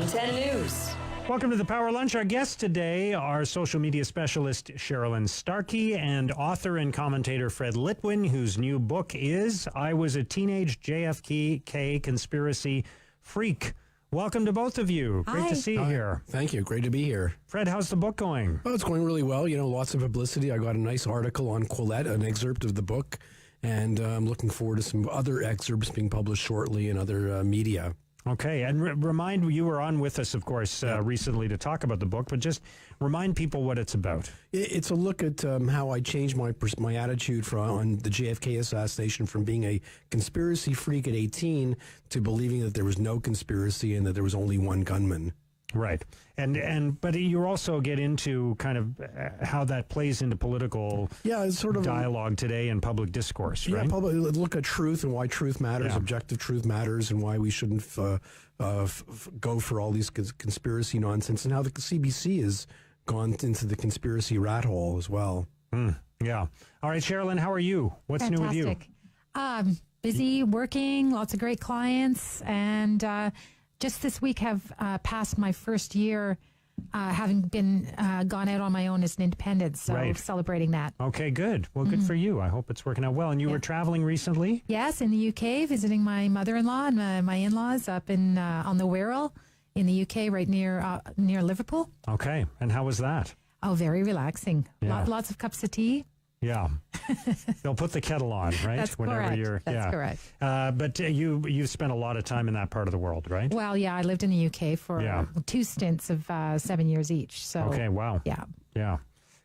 10 News. Welcome to the Power Lunch. Our guests today are social media specialist Sherilyn Starkey and author and commentator Fred Litwan, whose new book is I Was a Teenage JFK Conspiracy Freak. Welcome to both of you. Hi. Great to see you here. Thank you. Great to be here. Fred, how's the book going? Oh, it's going really well. You know, lots of publicity. I got a nice article on Quillette, an excerpt of the book, and I'm looking forward to some other excerpts being published shortly in other media. Okay, and remind, you were on with us, of course, recently to talk about the book, but just remind people what it's about. It's a look at how I changed my attitude on the JFK assassination from being a conspiracy freak at 18 to believing that there was no conspiracy and that there was only one gunman. Right. But you also get into kind of how that plays into political it's sort of dialogue today and public discourse, right? Yeah, look at truth and why truth matters, objective truth matters, and why we shouldn't go for all these conspiracy nonsense, and how the CBC has gone into the conspiracy rat hole as well. Yeah. All right, Sherilyn, how are you? What's Fantastic. new with you? Busy, working, lots of great clients, and just this week have passed my first year having been gone out on my own as an independent, so celebrating that. Okay, good. Well, good for you. I hope it's working out well. And you were traveling recently? Yes, in the UK, visiting my mother-in-law and my in-laws up in on the Wirral in the UK, right near Liverpool. Okay, and how was that? Oh, very relaxing. Yeah. Lots of cups of tea. Yeah. They'll put the kettle on, right? That's correct. That's correct. But you've spent a lot of time in that part of the world, right? Well, yeah, I lived in the UK for 2 stints of 7 years each. So okay, wow. Yeah.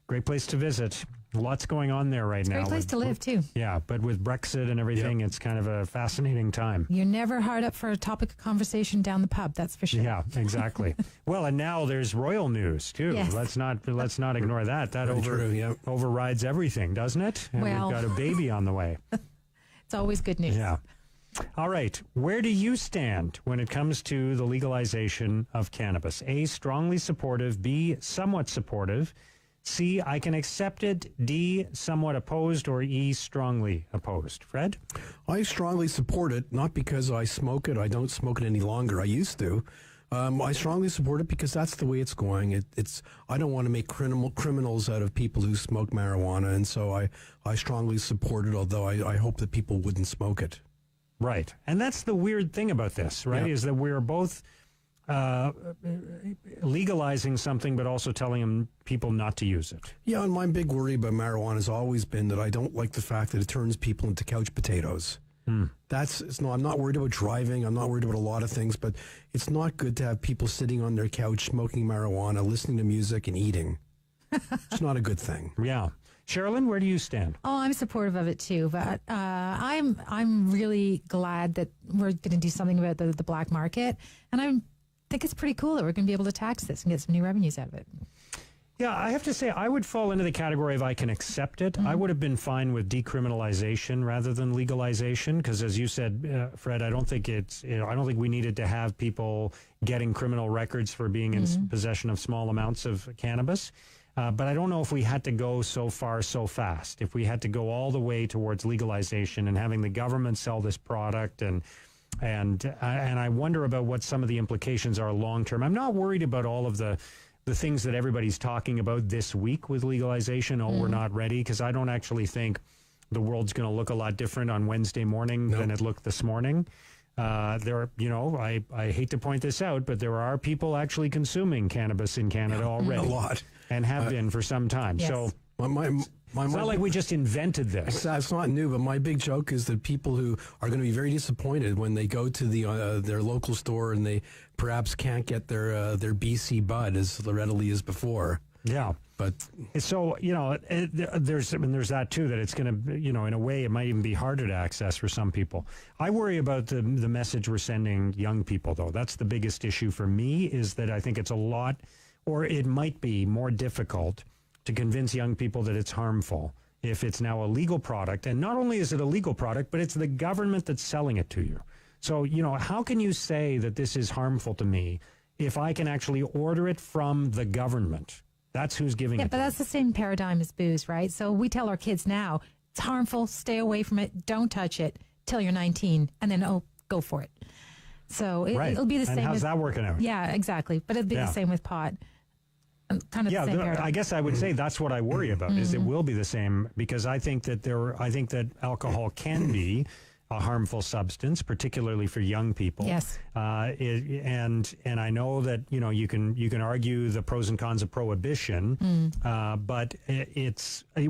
Great place to visit. Lots going on there right now. Great place to live, too. Yeah, but with Brexit and everything, it's kind of a fascinating time. You're never hard up for a topic of conversation down the pub, that's for sure. Yeah, exactly. Well, and now there's royal news, too. Yes. Let's not ignore that. That overrides everything, doesn't it? And we've got a baby on the way. It's always good news. Yeah. All right. Where do you stand when it comes to the legalization of cannabis? A, strongly supportive. B, somewhat supportive. C, I can accept it. D, somewhat opposed. Or E, strongly opposed. Fred? I strongly support it, not because I smoke it. I don't smoke it any longer. I used to. I strongly support it because that's the way it's going. I don't want to make criminals out of people who smoke marijuana, and so I strongly support it, although I hope that people wouldn't smoke it. Right. And that's the weird thing about this, right, is that we're both legalizing something but also telling people not to use it. Yeah, and my big worry about marijuana has always been that I don't like the fact that it turns people into couch potatoes. I'm not worried about driving. I'm not worried about a lot of things, but it's not good to have people sitting on their couch smoking marijuana, listening to music, and eating. It's not a good thing. Yeah. Sherilyn, where do you stand? Oh, I'm supportive of it too, but I'm really glad that we're going to do something about the black market, and I think it's pretty cool that we're going to be able to tax this and get some new revenues out of it. Yeah, I have to say, I would fall into the category of I can accept it. I would have been fine with decriminalization rather than legalization, because as you said, Fred, I don't think I don't think we needed to have people getting criminal records for being in possession of small amounts of cannabis. But I don't know if we had to go so far so fast, if we had to go all the way towards legalization and having the government sell this product, and I wonder about what some of the implications are long term. I'm not worried about all of the things that everybody's talking about this week with legalization. We're not ready, because I don't actually think the world's going to look a lot different on Wednesday morning than it looked this morning. I hate to point this out, but there are people actually consuming cannabis in Canada already. A lot. And have been for some time. Yes. So it's not like we just invented this. It's not new, but my big joke is that people who are going to be very disappointed when they go to their local store and they perhaps can't get their BC bud as readily as before. Yeah. But so, there's that too, that it's going to, in a way, it might even be harder to access for some people. I worry about the message we're sending young people, though. That's the biggest issue for me, is that I think it's a lot, or it might be more difficult to convince young people that it's harmful if it's now a legal product. And not only is it a legal product, but it's the government that's selling it to you. So, how can you say that this is harmful to me if I can actually order it from the government? That's who's giving it. Yeah, but that's the same paradigm as booze, right? So we tell our kids now, it's harmful, stay away from it, don't touch it till you're 19, and then, go for it. So Right. it'll be the And same. how's that working out? Yeah, exactly. But it'll be the same with pot. Kind of the same paradigm. I guess I would say that's what I worry about. Is it will be the same, because I think that alcohol can be a harmful substance, particularly for young people. Yes. And I know that you can argue the pros and cons of prohibition, but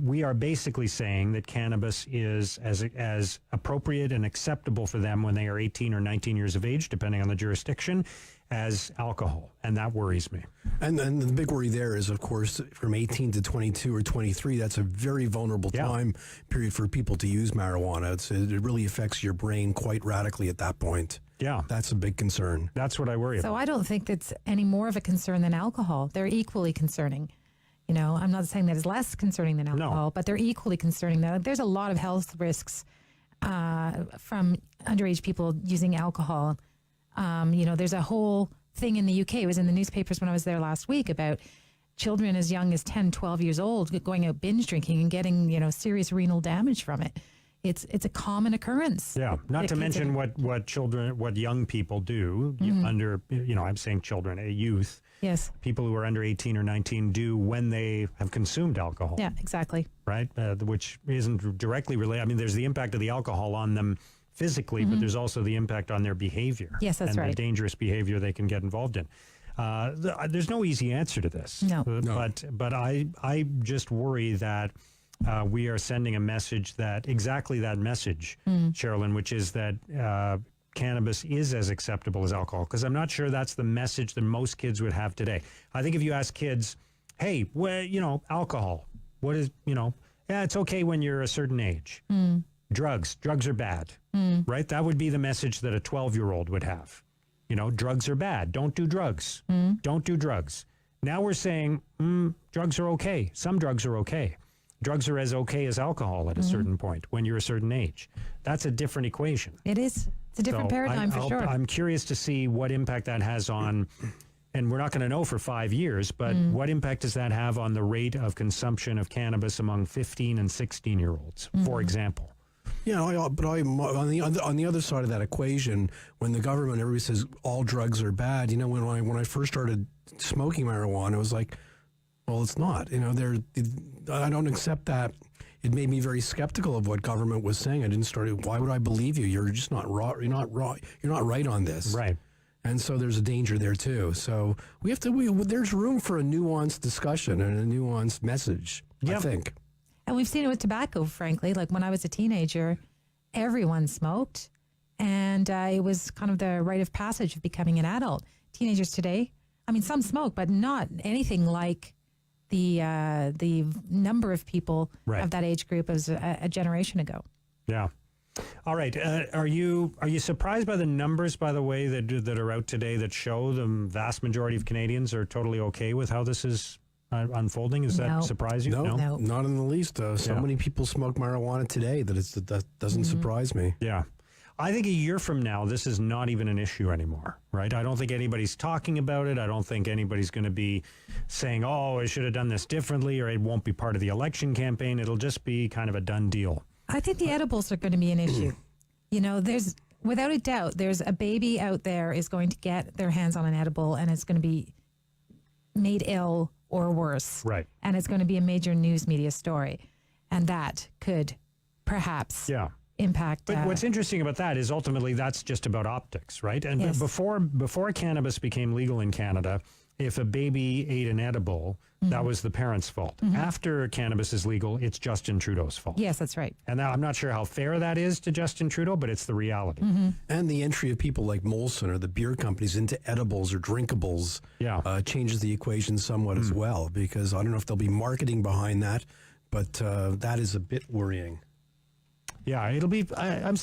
we are basically saying that cannabis is as appropriate and acceptable for them when they are 18 or 19 years of age, depending on the jurisdiction, as alcohol, and that worries me. And the big worry there is, of course, from 18 to 22 or 23, that's a very vulnerable time period for people to use marijuana. It really affects your brain quite radically at that point. Yeah. That's a big concern. That's what I worry about. So I don't think that's any more of a concern than alcohol. They're equally concerning. I'm not saying that it's less concerning than alcohol, but they're equally concerning. There's a lot of health risks from underage people using alcohol. There's a whole thing in the UK. It was in the newspapers when I was there last week about children as young as 10, 12 years old going out binge drinking and getting, serious renal damage from it. It's a common occurrence. Yeah, not to mention what young people do under, I'm saying children, youth. Yes. People who are under 18 or 19 do when they have consumed alcohol. Yeah, exactly. Right? Which isn't directly related. I mean, there's the impact of the alcohol on them physically, but there's also the impact on their behavior. Yes, that's right. And the dangerous behavior they can get involved in. There's no easy answer to this. No. But I just worry that we are sending a message exactly that message, Sherilyn, which is that cannabis is as acceptable as alcohol, because I'm not sure that's the message that most kids would have today. I think if you ask kids, hey, alcohol, what is, it's okay when you're a certain age. Drugs are bad, right? That would be the message that a 12-year-old would have. Drugs are bad. Don't do drugs. Don't do drugs. Now we're saying drugs are okay. Some drugs are okay. Drugs are as okay as alcohol at a certain point when you're a certain age. That's a different equation. It is. It's a different paradigm for sure. I'm curious to see what impact that has on, and we're not going to know for 5 years, but what impact does that have on the rate of consumption of cannabis among 15 and 16-year-olds, for example? Yeah, but on the other side of that equation, when the government, everybody says all drugs are bad. When I first started smoking marijuana, it was like, well, it's not. I don't accept that. It made me very skeptical of what government was saying. Why would I believe you? You're just not raw. You're not raw. You're not right on this. Right. And so there's a danger there too. So there's room for a nuanced discussion and a nuanced message. I think. And we've seen it with tobacco, frankly. Like when I was a teenager, everyone smoked. And it was kind of the rite of passage of becoming an adult. Teenagers today, some smoke, but not anything like the number of people of that age group as a generation ago. Yeah. All right. Are you surprised by the numbers, by the way, that are out today that show the vast majority of Canadians are totally okay with how this is unfolding? Does that surprise you? No, not in the least. So many people smoke marijuana today that doesn't surprise me. Yeah. I think a year from now, this is not even an issue anymore, right? I don't think anybody's talking about it. I don't think anybody's going to be saying, oh, I should have done this differently, or it won't be part of the election campaign. It'll just be kind of a done deal. I think the edibles are going to be an issue. There's, without a doubt, there's a baby out there is going to get their hands on an edible, and it's going to be made ill or worse. Right. And it's going to be a major news media story. And that could perhaps impact. But what's interesting about that is ultimately that's just about optics, right? And before cannabis became legal in Canada, if a baby ate an edible, that was the parents' fault. After cannabis is legal, it's Justin Trudeau's fault. Yes, that's right. And now, I'm not sure how fair that is to Justin Trudeau, but it's the reality. And the entry of people like Molson or the beer companies into edibles or drinkables changes the equation somewhat as well, because I don't know if there'll be marketing behind that, but that is a bit worrying. Yeah, it'll be.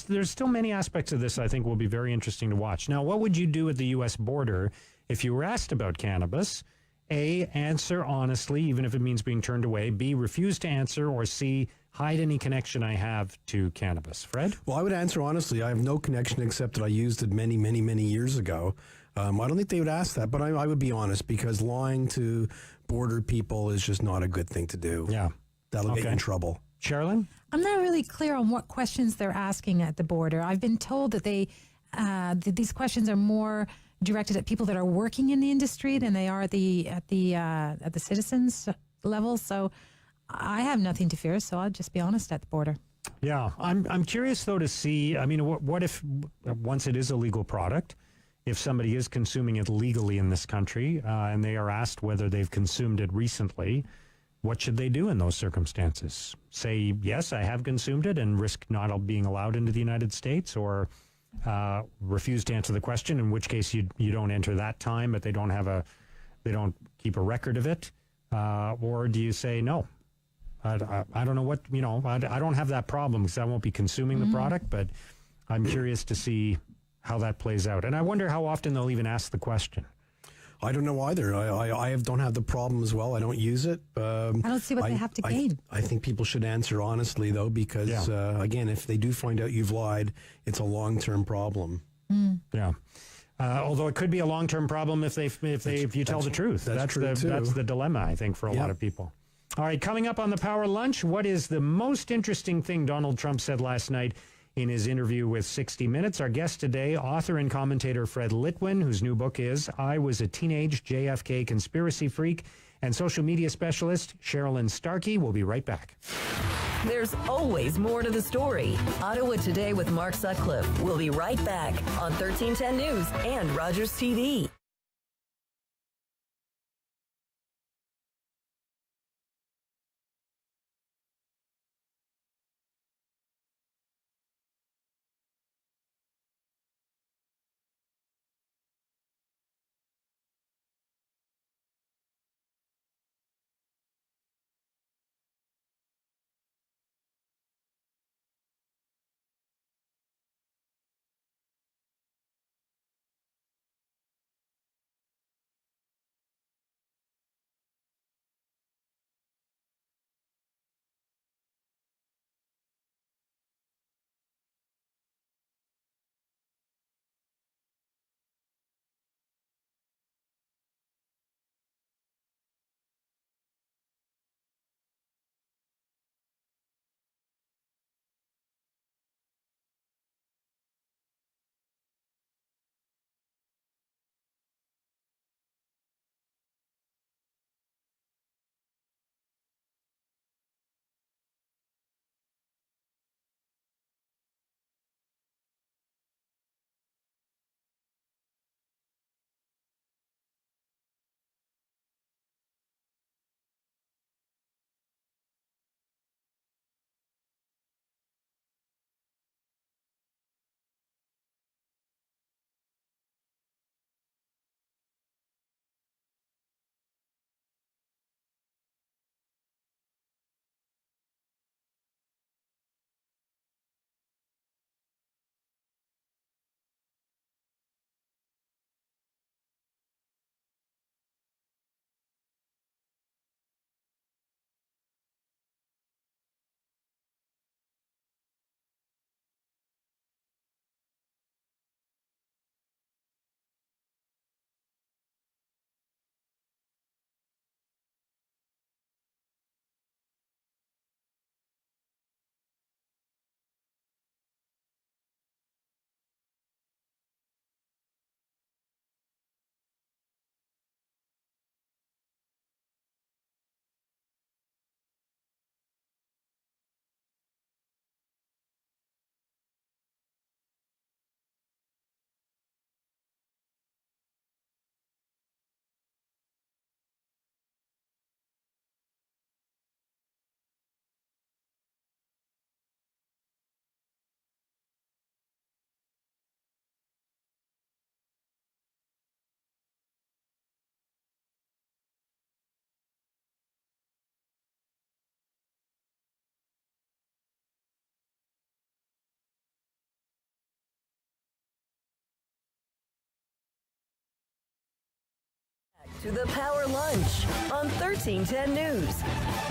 There's still many aspects of this I think will be very interesting to watch. Now, what would you do at the U.S. border if you were asked about cannabis? A, answer honestly, even if it means being turned away. B, refuse to answer. Or C, hide any connection I have to cannabis. Fred? Well, I would answer honestly. I have no connection except that I used it many, many, many years ago. I don't think they would ask that, but I would be honest, because lying to border people is just not a good thing to do. Yeah. That'll get you in trouble. Sherilyn? I'm not really clear on what questions they're asking at the border. I've been told that they these questions are more directed at people that are working in the industry than they are at the citizens level. So I have nothing to fear. So I'll just be honest at the border. Yeah, I'm curious though to see. I mean, what if once it is a legal product, if somebody is consuming it legally in this country and they are asked whether they've consumed it recently, what should they do in those circumstances? Say, yes, I have consumed it and risk not being allowed into the United States, or refuse to answer the question, in which case you don't enter that time, but they don't keep a record of it, or do you say no? I don't know what, I don't have that problem because I won't be consuming the product, but I'm curious to see how that plays out. And I wonder how often they'll even ask the question. I don't know either. I don't have the problem as well. I don't use it. I don't see what they have to gain. I think people should answer honestly, though, because, again, if they do find out you've lied, it's a long-term problem. Yeah. Although it could be a long-term problem if you tell the truth. That's the dilemma, I think, for a lot of people. All right, coming up on the Power Lunch, what is the most interesting thing Donald Trump said last night in his interview with 60 Minutes? Our guest today, author and commentator Fred Litwan, whose new book is I Was a Teenage JFK Conspiracy Freak, and social media specialist Sherilyn Starkey. We'll be right back. There's always more to the story. Ottawa Today with Mark Sutcliffe. We'll be right back on 1310 News and Rogers TV. To the Power Lunch on 1310 News.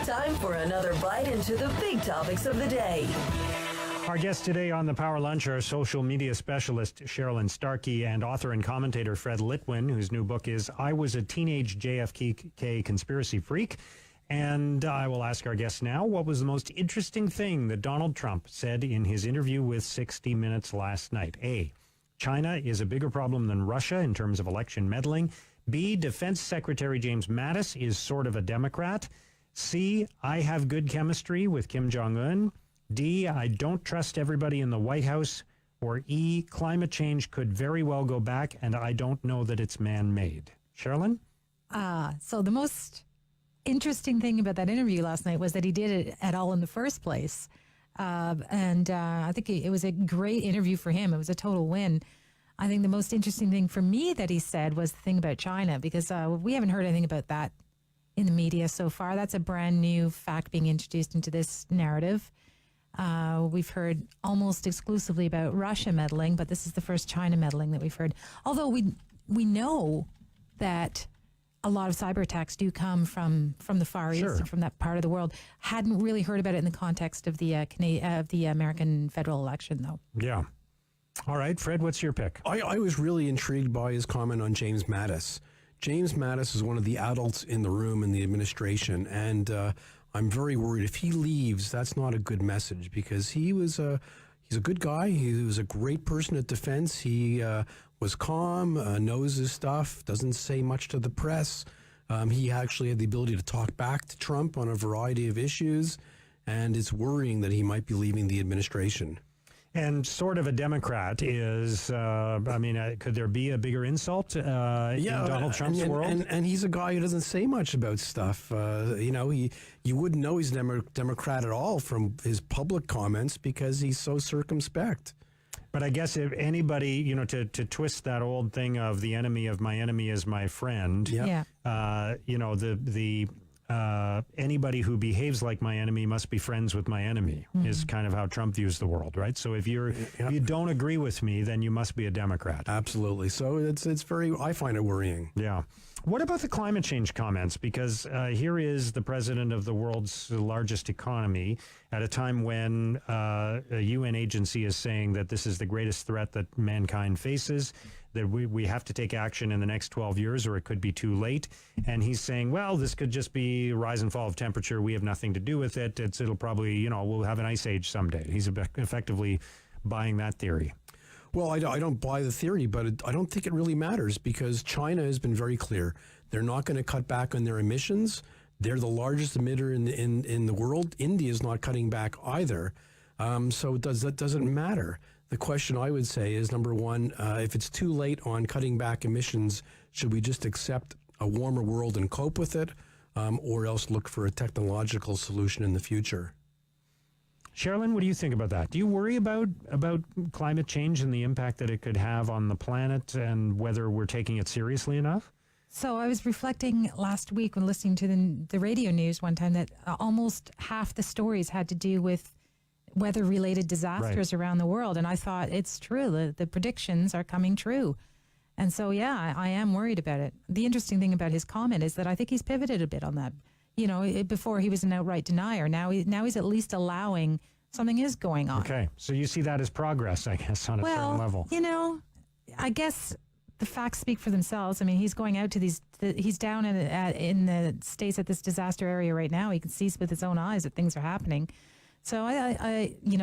Time for another bite into the big topics of the day. Our guests today on the Power Lunch are social media specialist Sherilyn Starkey and author and commentator Fred Litwan, whose new book is I Was a Teenage JFK Conspiracy Freak. And I will ask our guests now, what was the most interesting thing that Donald Trump said in his interview with 60 Minutes last night? A, China is a bigger problem than Russia in terms of election meddling. B, Defense Secretary James Mattis is sort of a Democrat. C, I have good chemistry with Kim Jong-un. D, I don't trust everybody in the White House. Or E, climate change could very well go back, and I don't know that it's man-made. Sherilyn? So the most interesting thing about that interview last night was that he did it at all in the first place. I think it was a great interview for him. It was a total win. I think the most interesting thing for me that he said was the thing about China, because we haven't heard anything about that in the media so far. That's a brand new fact being introduced into this narrative. We've heard almost exclusively about Russia meddling, but this is the first China meddling that we've heard. Although we know that a lot of cyber attacks do come from the Far East and from that part of the world. Hadn't really heard about it in the context of the American federal election, though. Yeah. All right, Fred, what's your pick? I was really intrigued by his comment on James Mattis. James Mattis is one of the adults in the room in the administration, and I'm very worried if he leaves, that's not a good message, because he's a good guy. He was a great person at defense. He was calm, knows his stuff, doesn't say much to the press. He actually had the ability to talk back to Trump on a variety of issues, and it's worrying that he might be leaving the administration. And sort of a Democrat is, could there be a bigger insult in Donald Trump's world? And he's a guy who doesn't say much about stuff. You wouldn't know he's a Democrat at all from his public comments because he's so circumspect. But I guess if anybody, to twist that old thing of the enemy of my enemy is my friend, anybody who behaves like my enemy must be friends with my enemy is kind of how Trump views the world, right? So if you don't agree with me, then you must be a Democrat. Absolutely. So I find it worrying. Yeah. What about the climate change comments? Because here is the president of the world's largest economy at a time when a UN agency is saying that this is the greatest threat that mankind faces, that we have to take action in the next 12 years or it could be too late. And he's saying, well, this could just be rise and fall of temperature. We have nothing to do with it. It'll probably, we'll have an ice age someday. He's effectively buying that theory. Well, I don't buy the theory, but I don't think it really matters because China has been very clear. They're not going to cut back on their emissions. They're the largest emitter in the world. India is not cutting back either. So that doesn't matter. The question I would say is, number one, if it's too late on cutting back emissions, should we just accept a warmer world and cope with it, or else look for a technological solution in the future? Sherilyn, what do you think about that? Do you worry about climate change and the impact that it could have on the planet and whether we're taking it seriously enough? So I was reflecting last week when listening to the radio news one time that almost half the stories had to do with weather-related disasters around the world. And I thought, it's true. The predictions are coming true. And so, I am worried about it. The interesting thing about his comment is that I think he's pivoted a bit on that. Before he was an outright denier. Now he's at least allowing something is going on. Okay. So you see that as progress, I guess, on a certain level. I guess the facts speak for themselves. I mean, he's going out to he's down in the States at this disaster area right now. He can see with his own eyes that things are happening. So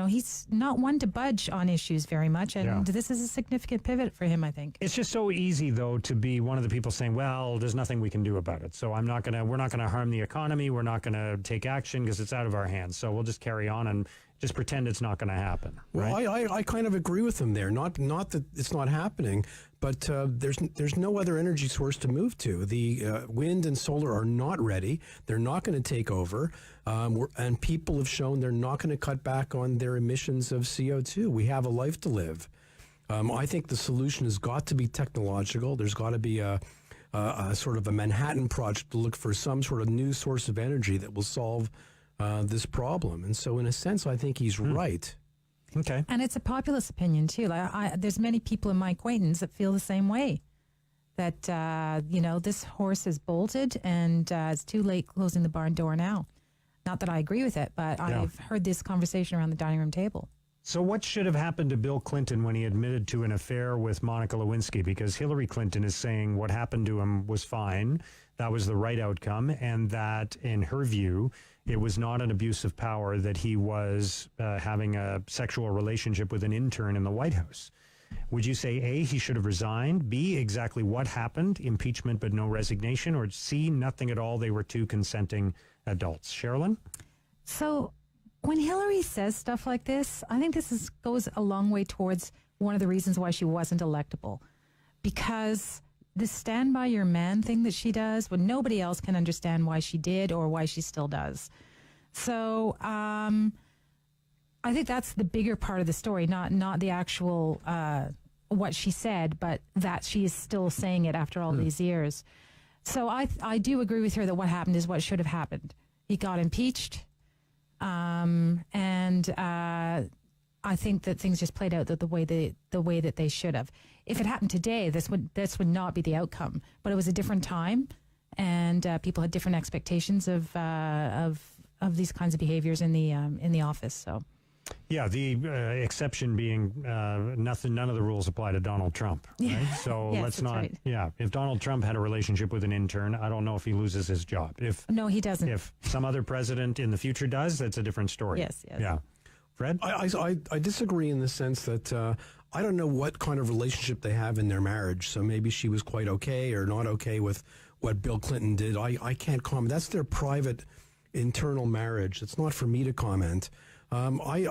he's not one to budge on issues very much, and this is a significant pivot for him, I think. It's just so easy, though, to be one of the people saying, "Well, there's nothing we can do about it. So we're not going to harm the economy. We're not going to take action because it's out of our hands. So we'll just carry on and just pretend it's not going to happen." Right? Well, I kind of agree with him there. Not that it's not happening, but there's no other energy source to move to. The wind and solar are not ready. They're not going to take over. And people have shown they're not going to cut back on their emissions of CO2. We have a life to live. I think the solution has got to be technological. There's got to be a sort of a Manhattan Project to look for some sort of new source of energy that will solve this problem. And so in a sense, I think he's right. Okay. And it's a populist opinion, too. There's many people in my acquaintance that feel the same way. That, this horse has bolted and it's too late closing the barn door now. Not that I agree with it, but I've heard this conversation around the dining room table. So what should have happened to Bill Clinton when he admitted to an affair with Monica Lewinsky? Because Hillary Clinton is saying what happened to him was fine. That was the right outcome. And that, in her view, it was not an abuse of power that he was having a sexual relationship with an intern in the White House. Would you say A, he should have resigned, B, exactly what happened, impeachment but no resignation, or C, nothing at all, they were two consenting adults? Sherilyn? So when Hillary says stuff like this, I think this goes a long way towards one of the reasons why she wasn't electable. Because the stand by your man thing that she does, when nobody else can understand why she did or why she still does. So I think that's the bigger part of the story, not the actual what she said, but that she is still saying it after all these years. So I do agree with her that what happened is what should have happened. He got impeached, and I think that things just played out the way that they should have. If it happened today, this would not be the outcome. But it was a different time, and people had different expectations of these kinds of behaviors in the office. So. Yeah, the exception being none of the rules apply to Donald Trump, right? So yes, let's not. Right. Yeah, if Donald Trump had a relationship with an intern, I don't know if he loses his job. No, he doesn't. If some other president in the future does, that's a different story. Yes. Yeah. Fred? I disagree in the sense that I don't know what kind of relationship they have in their marriage. So maybe she was quite okay or not okay with what Bill Clinton did. I can't comment. That's their private internal marriage. It's not for me to comment. I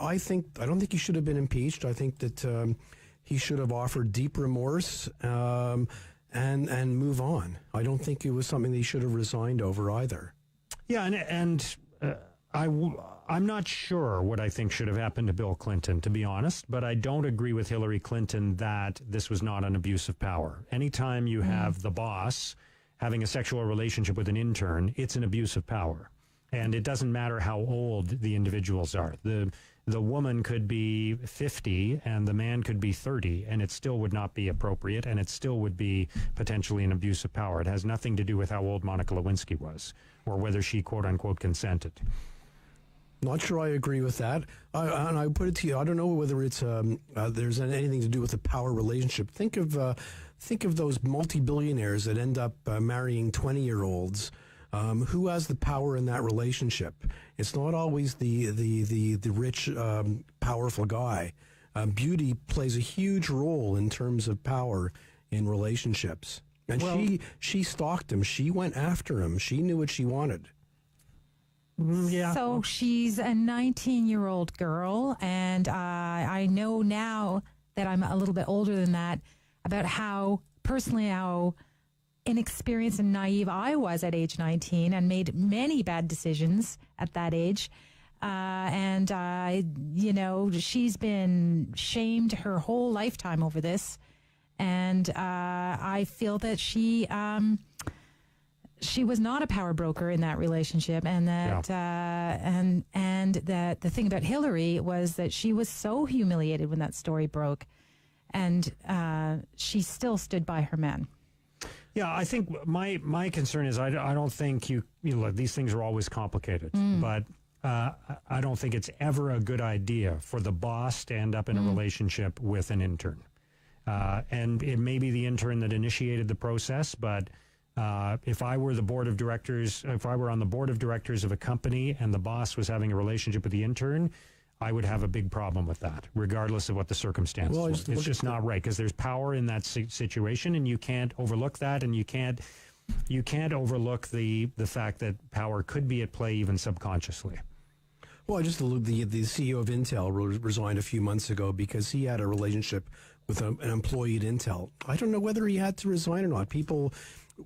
don't think he should have been impeached. I think that he should have offered deep remorse and move on. I don't think it was something that he should have resigned over either. Yeah, and I'm not sure what I think should have happened to Bill Clinton, to be honest, but I don't agree with Hillary Clinton that this was not an abuse of power. Anytime you have the boss having a sexual relationship with an intern, it's an abuse of power. And it doesn't matter how old the individuals are. The woman could be 50 and the man could be 30, and it still would not be appropriate, and it still would be potentially an abuse of power. It has nothing to do with how old Monica Lewinsky was or whether she, quote unquote, consented. Not sure I agree with that. And I put it to you, I don't know whether it's there's anything to do with the power relationship. Think of those multi-billionaires that end up marrying 20-year-olds. Who has the power in that relationship? It's not always the rich, powerful guy. Beauty plays a huge role in terms of power in relationships. And she stalked him. She went after him. She knew what she wanted. Yeah. So she's a 19-year-old girl, and I know now that I'm a little bit older than that about how inexperienced and naive I was at age 19 and made many bad decisions at that age. She's been shamed her whole lifetime over this. And I feel that she was not a power broker in that relationship, and that and that the thing about Hillary was that she was so humiliated when that story broke, and she still stood by her man. Yeah, I think my concern is I don't think these things are always complicated, but I don't think it's ever a good idea for the boss to end up in a relationship with an intern. And it may be the intern that initiated the process, but if I were on the board of directors of a company and the boss was having a relationship with the intern, I would have a big problem with that, regardless of what the circumstances were. It's just not right, because there's power in that situation, and you can't overlook that, and you can't overlook the fact that power could be at play even subconsciously. Well, the CEO of Intel resigned a few months ago because he had a relationship with an employee at Intel. I don't know whether he had to resign or not.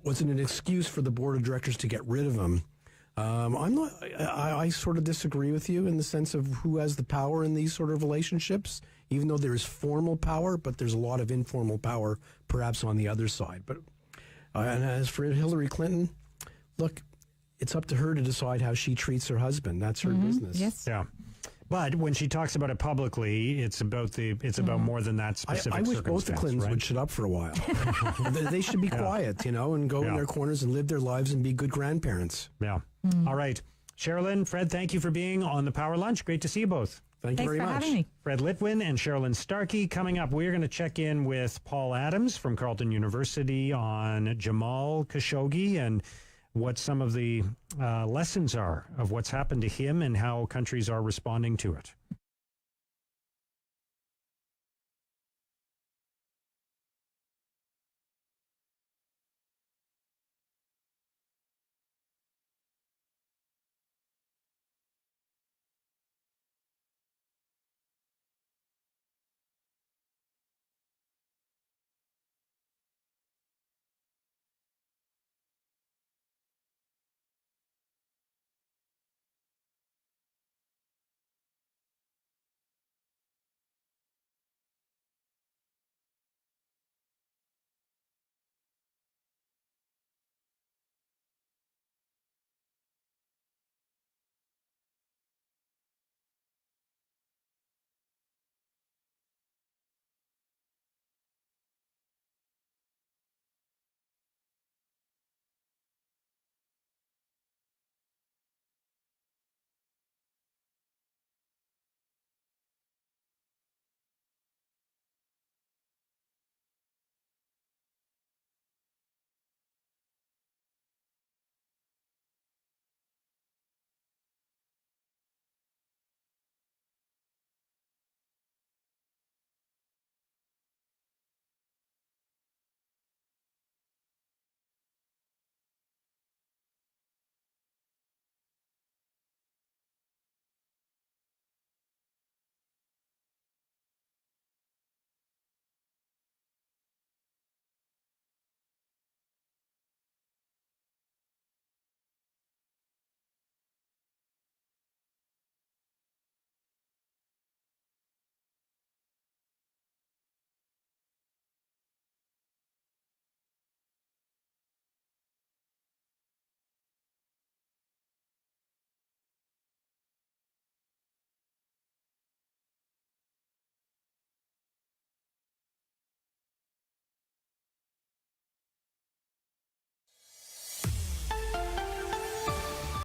Was it an excuse for the board of directors to get rid of him? I sort of disagree with you in the sense of who has the power in these sort of relationships, even though there is formal power, but there's a lot of informal power perhaps on the other side. But and as for Hillary Clinton, look, it's up to her to decide how she treats her husband. That's her business. Yes. Yeah. But when she talks about it publicly, it's about more than that specific I wish both the Clintons right? would shut up for a while. They should be quiet, and go in their corners and live their lives and be good grandparents. Yeah. All right. Sherilyn, Fred, thank you for being on the Power Lunch. Great to see you both. Thanks very much. Having me. Fred Litwan and Sherilyn Starkey. Coming up, we're going to check in with Paul Adams from Carleton University on Jamal Khashoggi and what some of the lessons are of what's happened to him and how countries are responding to it.